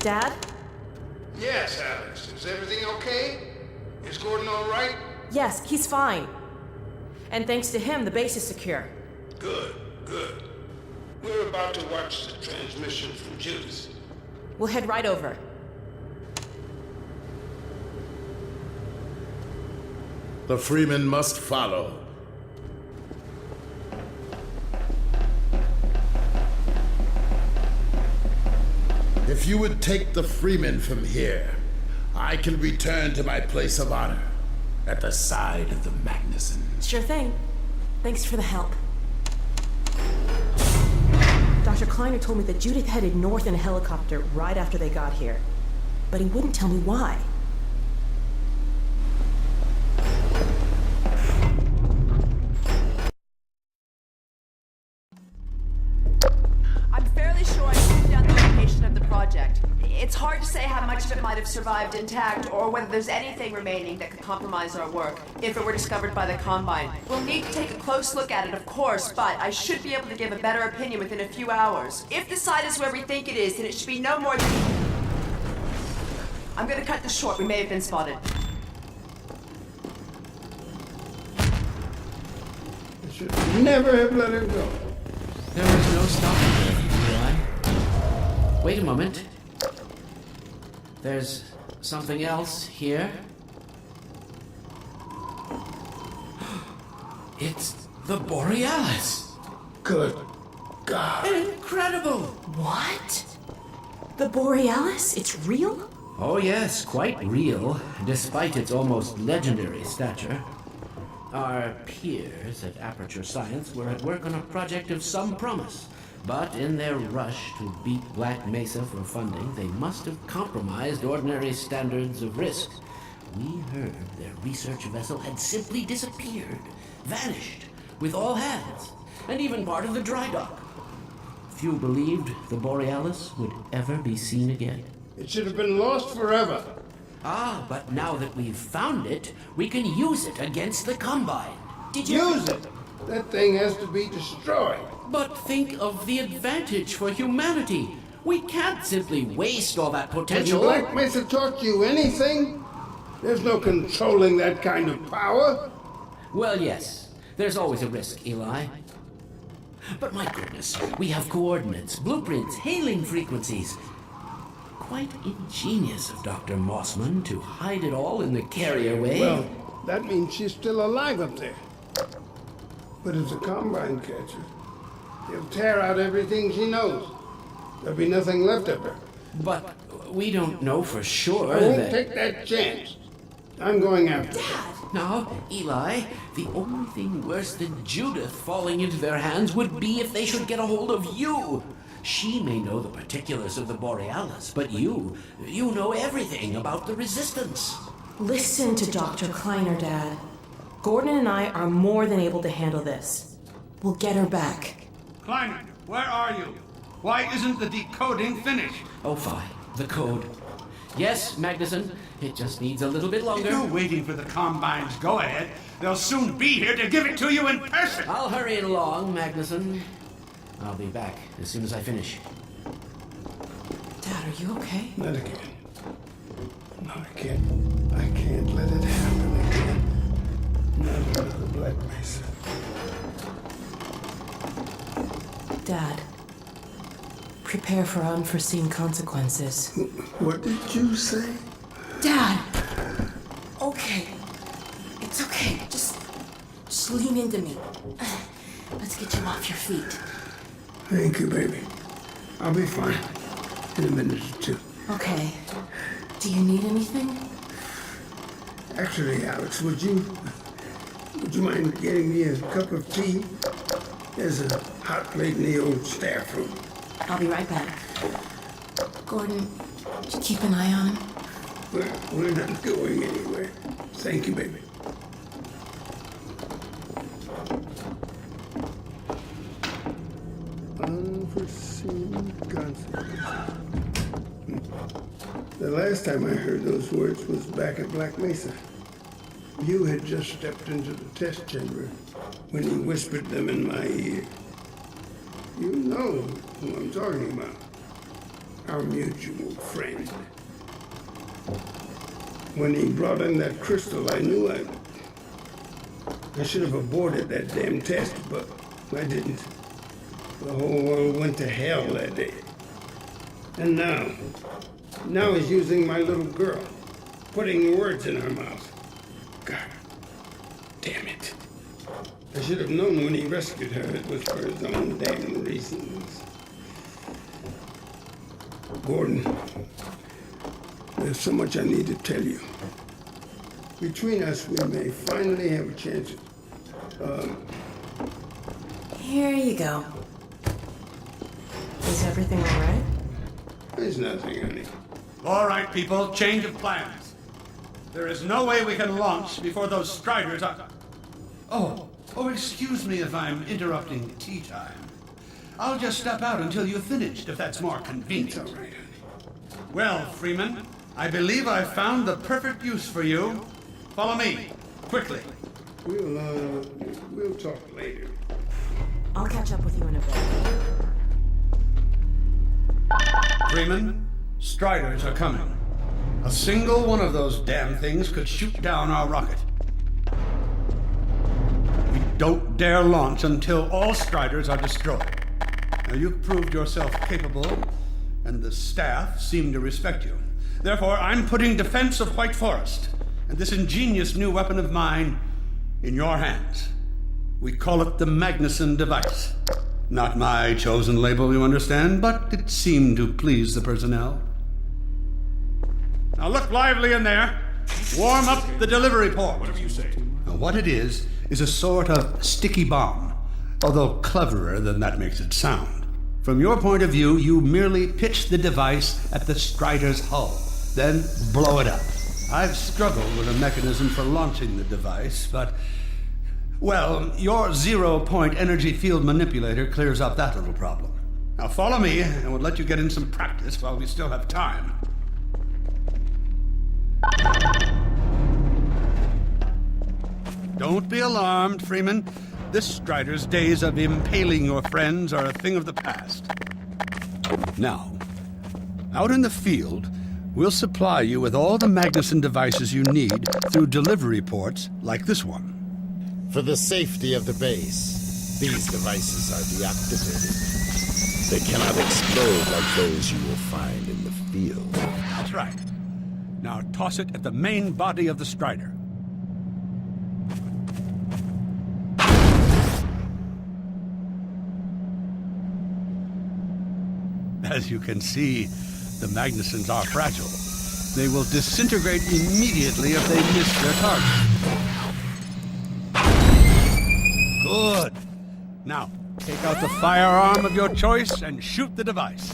Dad? Yes, Alex. Is everything okay? Is Gordon all right? Yes, he's fine. And thanks to him, the base is secure. Good, good. We're about to watch the transmission from Judith. We'll head right over. The Freeman must follow. If you would take the Freeman from here, I can return to my place of honor at the side of the Magnuson. Sure thing. Thanks for the help. Dr. Kleiner told me that Judith headed north in a helicopter right after they got here. But he wouldn't tell me why. I'm fairly sure I moved down the location of the project. It's hard to say how much of it might have survived intact, or whether there's anything remaining that could compromise our work if it were discovered by the Combine. We'll need to take a close look at it, of course, but I should be able to give a better opinion within a few hours. If the site is where we think it is, then it should be no more than... I'm gonna cut this short. We may have been spotted. I should never have let her go. There was no stopping her, Eli. Wait a moment. There's something else here. It's the Borealis. Good God. Incredible! What? The Borealis? It's real? Oh yes, quite real, despite its almost legendary stature. Our peers at Aperture Science were at work on a project of some promise, but in their rush to beat Black Mesa for funding, they must have compromised ordinary standards of risk. We heard their research vessel had simply disappeared, vanished, with all hands, and even part of the dry dock. Few believed the Borealis would ever be seen again. It should have been lost forever. Ah, but now that we've found it, we can use it against the Combine. Did you... Use it! That thing has to be destroyed. But think of the advantage for humanity. We can't simply waste all that Has potential. Black Mesa taught you anything? There's no controlling that kind of power. Well, yes. There's always a risk, Eli. But my goodness, we have coordinates, blueprints, hailing frequencies. Quite ingenious of Dr. Mossman to hide it all in the carrier way. Well, that means she's still alive up there. But if the Combine catches, he'll tear out everything she knows. There'll be nothing left of her. But we don't know for sure I won't that... take that chance. I'm going after her. Now, Eli, the only thing worse than Judith falling into their hands would be if they should get a hold of you. She may know the particulars of the Borealis, but you know everything about the Resistance. Listen to Dr. Kleiner, Dad. Gordon and I are more than able to handle this. We'll get her back. Kleiner, where are you? Why isn't the decoding finished? Oh, fine. The code. Yes, Magnuson. It just needs a little bit If longer. you're waiting for the Combine's go-ahead, they'll soon be here to give it to you in person. I'll hurry it along, Magnuson. I'll be back as soon as I finish. Dad, are you okay? Not again. No, I can't let it happen again. Not another Black Mesa. Dad, prepare for unforeseen consequences. What did you say? Dad! Okay. It's okay. Just lean into me. Let's get you off your feet. Thank you, baby. I'll be fine in a minute or two. Okay. Do you need anything? Actually, Alex, would you mind getting me a cup of tea? There's a hot plate in the old staff room. I'll be right back. Gordon, just keep an eye on him. We're not going anywhere. Thank you, baby. Unforeseen consequences. The last time I heard those words was back at Black Mesa. You had just stepped into the test chamber when he whispered them in my ear. You know who I'm talking about. our mutual friend. When he brought in that crystal, I knew I should have aborted that damn test, but I didn't. The whole world went to hell that day. And now he's using my little girl, putting words in her mouth. God damn it. I should have known when he rescued her it was for his own damn reasons. Gordon, there's so much I need to tell you. Between us, we may finally have a chance at, Here you go. Is everything all right? there's nothing, honey. All right, people, change of plans. There is no way we can launch before those Striders are... Oh, excuse me if I'm interrupting tea time. I'll just step out until you've finished, if that's more It's convenient. all right, honey. Well, Freeman, I believe I've found the perfect use for you. Follow me, quickly. We'll talk later. I'll catch up with you in a bit. Freeman, Striders are coming. A single one of those damn things could shoot down our rocket. We don't dare launch until all Striders are destroyed. Now, you've proved yourself capable, and the staff seem to respect you. Therefore, I'm putting defense of White Forest and this ingenious new weapon of mine in your hands. We call it the Magnuson device. Not my chosen label, you understand, but it seemed to please the personnel. Now look lively in there. Warm up the delivery port. Whatever you say. Now what it is a sort of sticky bomb, although cleverer than that makes it sound. From your point of view, you merely pitch the device at the Strider's hull, then blow it up. I've struggled with a mechanism for launching the device, but... well, your zero-point energy field manipulator clears up that little problem. Now follow me, and we'll let you get in some practice while we still have time. Don't be alarmed, Freeman. This Strider's days of impaling your friends are a thing of the past. Now, out in the field, we'll supply you with all the Magnuson devices you need through delivery ports like this one. For the safety of the base, these devices are deactivated. They cannot explode like those you will find in the field. That's right. Now toss it at the main body of the Strider. As you can see, the Magnusons are fragile. They will disintegrate immediately if they miss their target. Good. Now, take out the firearm of your choice and shoot the device.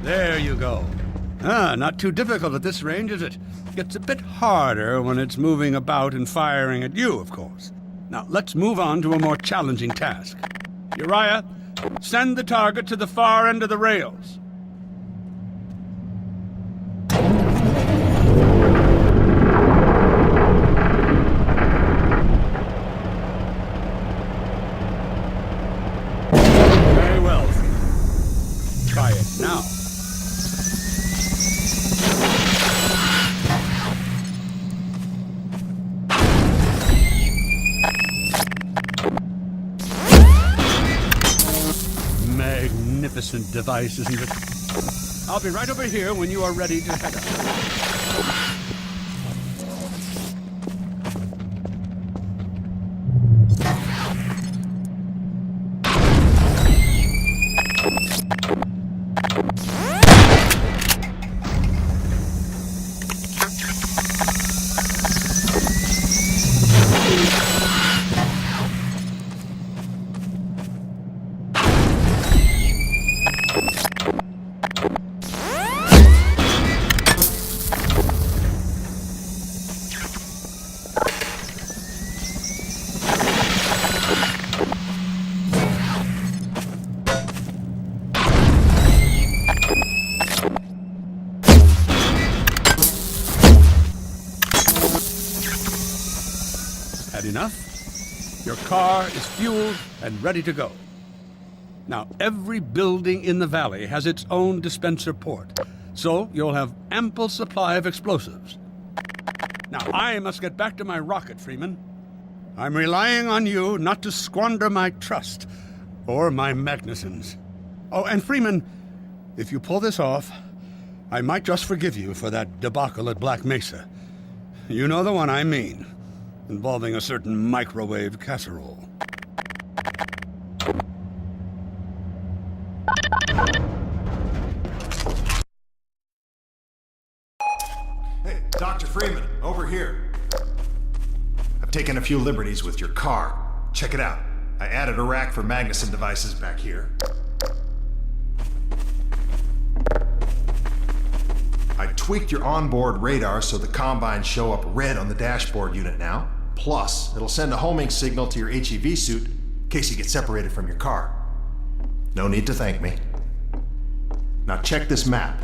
There you go. Not too difficult at this range, is it? Gets a bit harder when it's moving about and firing at you, of course. Now, let's move on to a more challenging task. Uriah, send the target to the far end of the rails. Very well. Try it now. Magnificent device, isn't it? I'll be right over here when you are ready to head up. That enough? Your car is fueled and ready to go. Now, every building in the valley has its own dispenser port, so you'll have ample supply of explosives. Now, I must get back to my rocket, Freeman. I'm relying on you not to squander my trust, or my Magnuson's. Oh, and Freeman, if you pull this off, I might just forgive you for that debacle at Black Mesa. You know the one I mean, involving a certain microwave casserole. Hey, Dr. Freeman, over here. I've taken a few liberties with your car. Check it out. I added a rack for Magnuson devices back here. I tweaked your onboard radar so the combines show up red on the dashboard unit now. Plus, it'll send a homing signal to your HEV suit in case you get separated from your car. No need to thank me. Now check this map.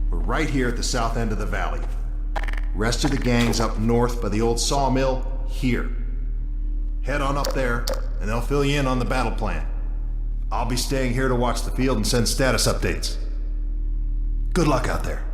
We're right here at the south end of the valley. Rest of the gang's up north by the old sawmill here. Head on up there, and they'll fill you in on the battle plan. I'll be staying here to watch the field and send status updates. Good luck out there.